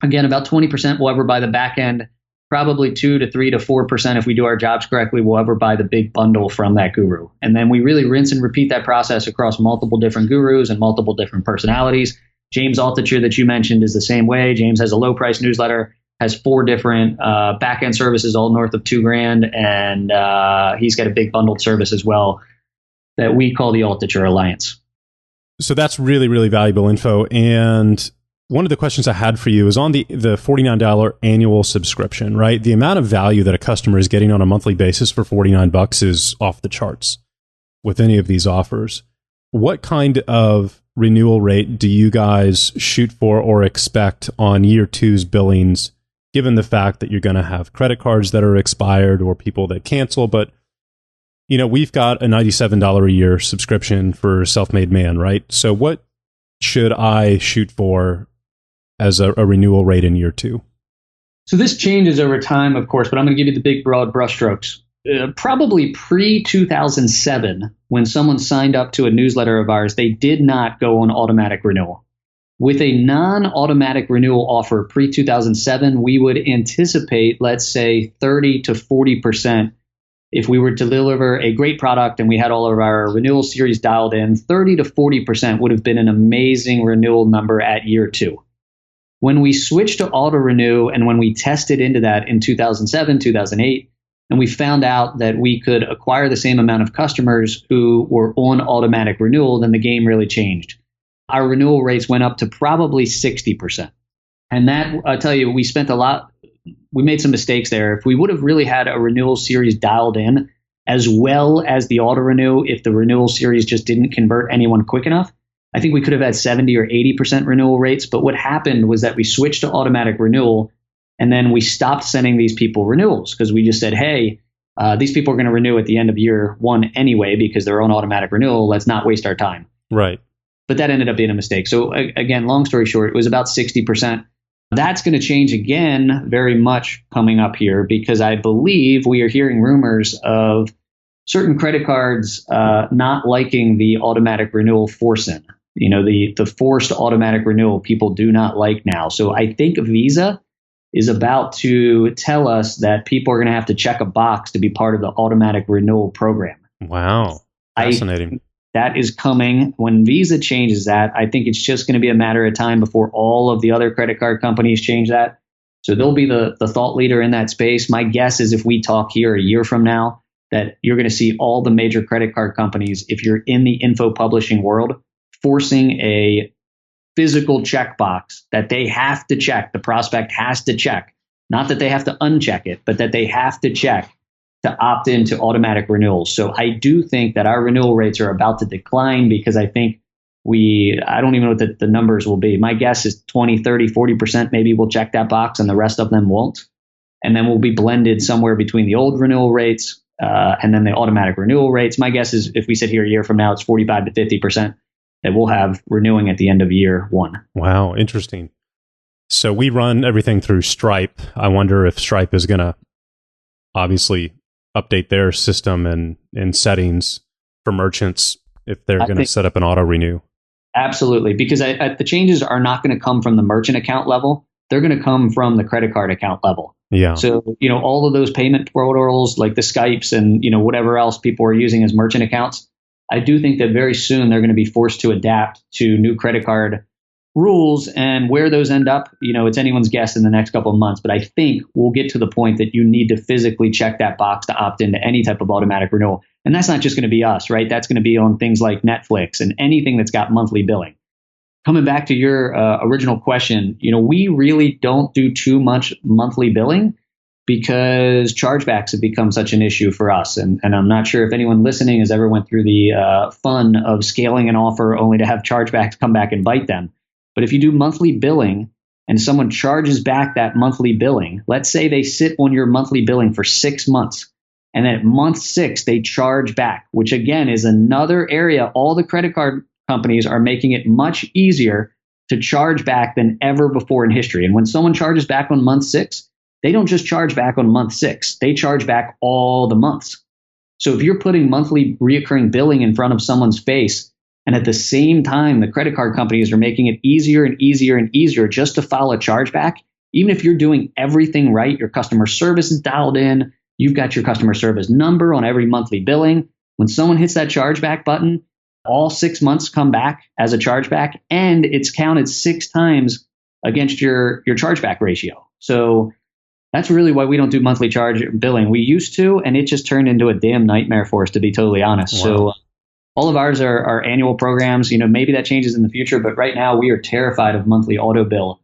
Again, about 20% will ever buy the back end. Probably 2 to 3 to 4% if we do our jobs correctly will ever buy the big bundle from that guru. And then we really rinse and repeat that process across multiple different gurus and multiple different personalities. James Altucher that you mentioned is the same way. James has a low price newsletter, has 4 different back-end services, all north of $2,000, and he's got a big bundled service as well that we call the Altucher Alliance. So that's really, really valuable info. And one of the questions I had for you is on the $49 annual subscription, right? The amount of value that a customer is getting on a monthly basis for $49 is off the charts with any of these offers. What kind of renewal rate do you guys shoot for or expect on year 2's billings, given the fact that you're going to have credit cards that are expired or people that cancel? But, you know, we've got a $97 a year subscription for Self-Made Man, right? So what should I shoot for as a renewal rate in year 2? So this changes over time, of course, but I'm going to give you the big broad brushstrokes. Probably pre-2007, when someone signed up to a newsletter of ours, they did not go on automatic renewal. With a non-automatic renewal offer pre-2007, we would anticipate, let's say, 30 to 40%. If we were to deliver a great product and we had all of our renewal series dialed in, 30 to 40% would have been an amazing renewal number at year 2. When we switched to auto renew and when we tested into that in 2007, 2008, and we found out that we could acquire the same amount of customers who were on automatic renewal, then the game really changed. Our renewal rates went up to probably 60%. And that, I'll tell you, we made some mistakes there. If we would have really had a renewal series dialed in, as well as the auto renew, if the renewal series just didn't convert anyone quick enough, I think we could have had 70 or 80% renewal rates. But what happened was that we switched to automatic renewal, and then we stopped sending these people renewals because we just said, hey, these people are going to renew at the end of year 1 anyway because they're on automatic renewal. Let's not waste our time. Right. but that ended up being a mistake. So again, long story short, it was about 60%. That's going to change again very much coming up here, because I believe we are hearing rumors of certain credit cards not liking the automatic renewal force-in. The forced automatic renewal people do not like now. So I think Visa is about to tell us that people are going to have to check a box to be part of the automatic renewal program. Wow. Fascinating. That is coming. When Visa changes that, I think it's just going to be a matter of time before all of the other credit card companies change that. So they'll be the thought leader in that space. My guess is if we talk here a year from now, that you're going to see all the major credit card companies, if you're in the info publishing world, forcing a physical checkbox that they have to check, the prospect has to check, not that they have to uncheck it, but that they have to check to opt into automatic renewals. So I do think that our renewal rates are about to decline, because I think I don't even know what the numbers will be. My guess is 20, 30, 40% maybe will check that box and the rest of them won't. And then we'll be blended somewhere between the old renewal rates and then the automatic renewal rates. My guess is if we sit here a year from now, it's 45 to 50% that we'll have renewing at the end of year one. Wow, interesting. So we run everything through Stripe. I wonder if Stripe is going to obviously update their system and settings for merchants if they're going to set up an auto renew. Absolutely, because the changes are not going to come from the merchant account level. They're going to come from the credit card account level. Yeah. So, all of those payment portals like the Skypes and, whatever else people are using as merchant accounts, I do think that very soon they're going to be forced to adapt to new credit card rules, and where those end up, it's anyone's guess in the next couple of months. But I think we'll get to the point that you need to physically check that box to opt into any type of automatic renewal. And that's not just going to be us, right? That's going to be on things like Netflix and anything that's got monthly billing. Coming back to your original question, we really don't do too much monthly billing because chargebacks have become such an issue for us. And I'm not sure if anyone listening has ever went through the fun of scaling an offer only to have chargebacks come back and bite them. But if you do monthly billing and someone charges back that monthly billing, let's say they sit on your monthly billing for 6 months, and then at month 6, they charge back, which again is another area. All the credit card companies are making it much easier to charge back than ever before in history. And when someone charges back on month 6, they don't just charge back on month 6, they charge back all the months. So if you're putting monthly reoccurring billing in front of someone's face, and at the same time, the credit card companies are making it easier and easier and easier just to file a chargeback, even if you're doing everything right, your customer service is dialed in, you've got your customer service number on every monthly billing. When someone hits that chargeback button, all 6 months come back as a chargeback, and it's counted 6 times against your chargeback ratio. So that's really why we don't do monthly charge billing. We used to, and it just turned into a damn nightmare for us, to be totally honest. Wow. So all of ours are annual programs. Maybe that changes in the future, but right now we are terrified of monthly auto bill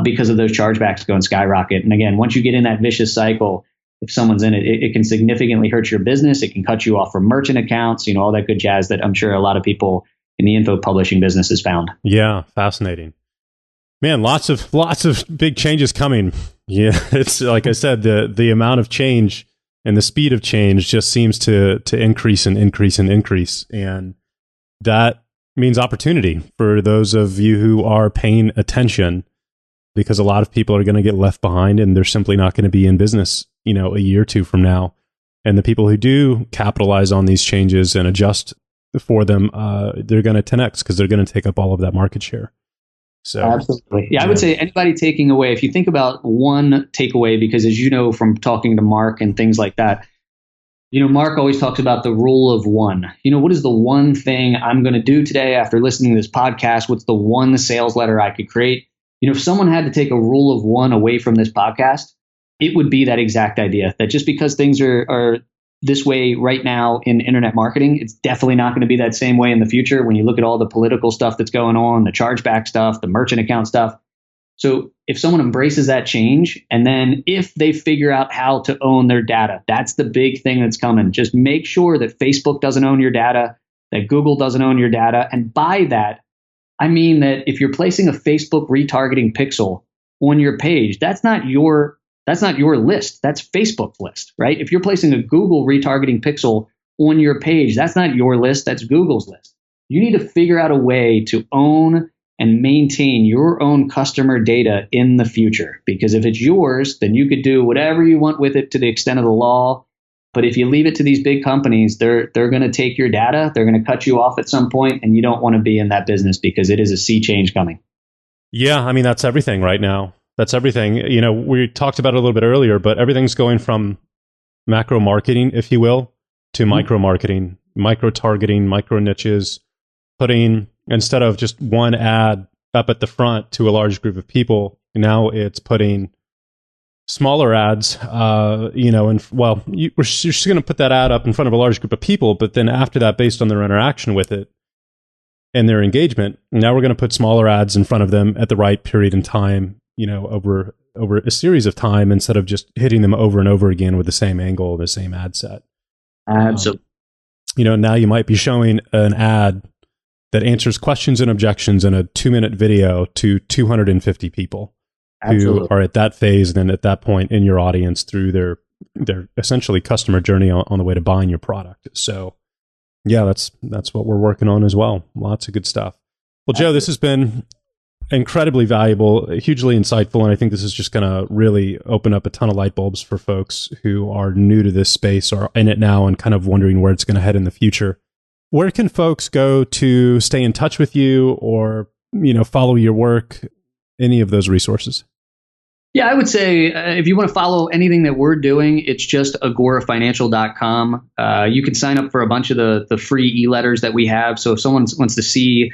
because of those chargebacks going skyrocket. And again, once you get in that vicious cycle, if someone's in it, it can significantly hurt your business. It can cut you off from merchant accounts, all that good jazz that I'm sure a lot of people in the info publishing business has found. Yeah, fascinating. Man, lots of big changes coming. Yeah, it's like I said, the amount of change and the speed of change just seems to increase and increase and increase. And that means opportunity for those of you who are paying attention, because a lot of people are going to get left behind and they're simply not going to be in business, a year or two from now. And the people who do capitalize on these changes and adjust for them, they're going to 10x because they're going to take up all of that market share. So absolutely. Yeah, I would say anybody taking away, if you think about one takeaway, because as you know from talking to Mark and things like that, Mark always talks about the rule of one. What is the one thing I'm going to do today after listening to this podcast? What's the one sales letter I could create? If someone had to take a rule of one away from this podcast, it would be that exact idea that just because things are this way right now in internet marketing, it's definitely not going to be that same way in the future when you look at all the political stuff that's going on, the chargeback stuff, the merchant account stuff. So if someone embraces that change, and then if they figure out how to own their data, that's the big thing that's coming. Just make sure that Facebook doesn't own your data, that Google doesn't own your data. And by that, I mean that if you're placing a Facebook retargeting pixel on your page, that's not your list. That's Facebook's list, right? If you're placing a Google retargeting pixel on your page, that's not your list. That's Google's list. You need to figure out a way to own and maintain your own customer data in the future. Because if it's yours, then you could do whatever you want with it to the extent of the law. But if you leave it to these big companies, they're going to take your data, they're going to cut you off at some point, and you don't want to be in that business because it is a sea change coming. Yeah, I mean, that's everything right now. That's everything. You know, we talked about it a little bit earlier, but everything's going from macro marketing, if you will, to micro marketing, micro targeting, micro niches, putting, instead of just one ad up at the front to a large group of people, now it's putting smaller ads, and you're just going to put that ad up in front of a large group of people, but then after that, based on their interaction with it and their engagement, now we're going to put smaller ads in front of them at the right period in time, over a series of time, instead of just hitting them over and over again with the same angle, the same ad set. Absolutely. Now you might be showing an ad that answers questions and objections in a 2-minute video to 250 people. Who are at that phase and then at that point in your audience through their essentially customer journey on the way to buying your product. So yeah, that's what we're working on as well. Lots of good stuff. Well, Joe, this has been incredibly valuable, hugely insightful, and I think this is just going to really open up a ton of light bulbs for folks who are new to this space or in it now and kind of wondering where it's going to head in the future. Where can folks go to stay in touch with you or, follow your work? Any of those resources? Yeah, I would say if you want to follow anything that we're doing, it's just agorafinancial.com. You can sign up for a bunch of the free e-letters that we have. So if someone wants to see,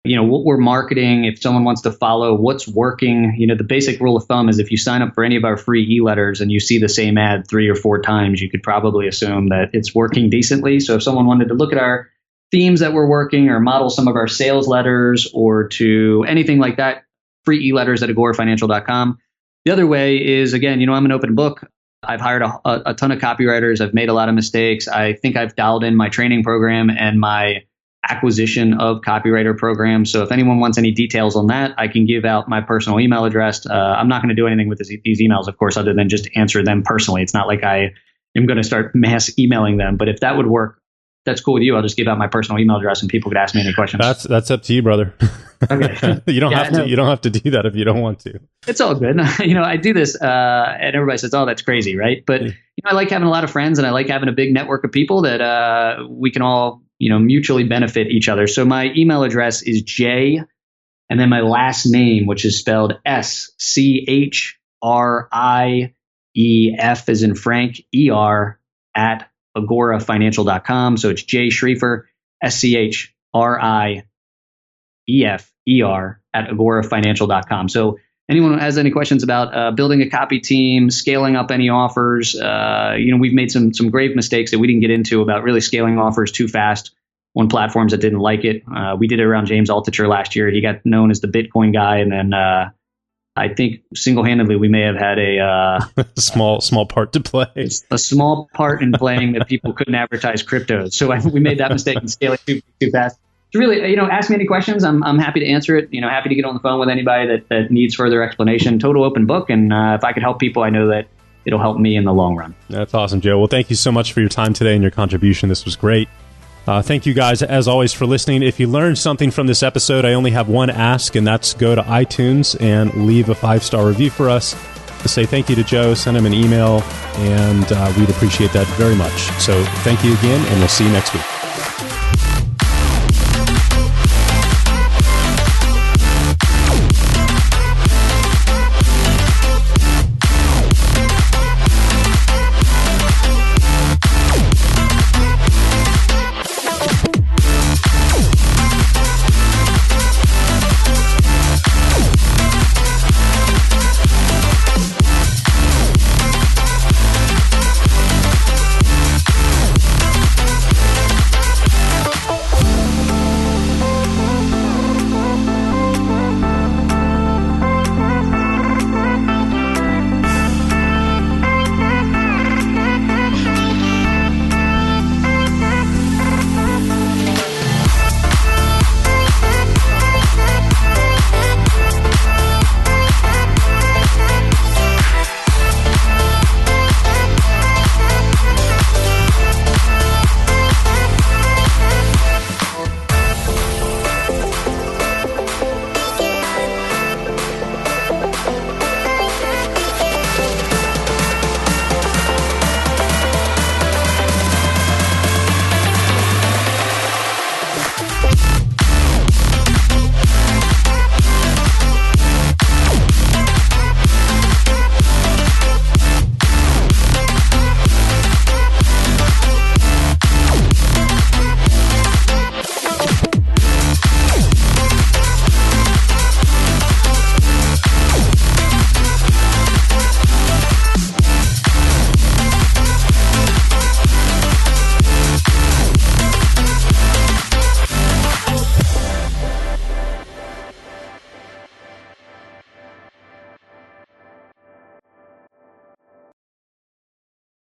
what we're marketing, if someone wants to follow what's working, the basic rule of thumb is if you sign up for any of our free e-letters and you see the same ad 3 or 4 times, you could probably assume that it's working decently. So if someone wanted to look at our themes that we're working or model some of our sales letters or to anything like that, free e-letters at agorafinancial.com. The other way is, again, I'm an open book. I've hired a ton of copywriters. I've made a lot of mistakes. I think I've dialed in my training program and my acquisition of copywriter program. So if anyone wants any details on that, I can give out my personal email address. I'm not going to do anything with these emails, of course, other than just answer them personally. It's not like I am going to start mass emailing them. But if that would work, that's cool with you. I'll just give out my personal email address and people could ask me any questions. That's up to you, brother. Okay. You don't have to. You don't have to do that if you don't want to. It's all good. I do this, and everybody says, "Oh, that's crazy," right? But I like having a lot of friends, and I like having a big network of people that we can all, mutually benefit each other. So my email address is J, and then my last name, which is spelled SCHRIEF, as in Frank, ER at agorafinancial.com. So it's J Schriefer, SCHRIEFER at agorafinancial.com. So anyone who has any questions about building a copy team, scaling up any offers, we've made some grave mistakes that we didn't get into about really scaling offers too fast on platforms that didn't like it. We did it around James Altucher last year. He got known as the Bitcoin guy, and then I think single-handedly we may have had a small part to play. A small part in playing that people couldn't advertise cryptos. So we made that mistake in scaling too fast. So really, ask me any questions. I'm happy to answer it. Happy to get on the phone with anybody that needs further explanation. Total open book. And if I could help people, I know that it'll help me in the long run. That's awesome, Joe. Well, thank you so much for your time today and your contribution. This was great. Thank you guys, as always, for listening. If you learned something from this episode, I only have one ask, and that's go to iTunes and leave a 5-star review for us to say thank you to Joe, send him an email, and we'd appreciate that very much. So thank you again, and we'll see you next week.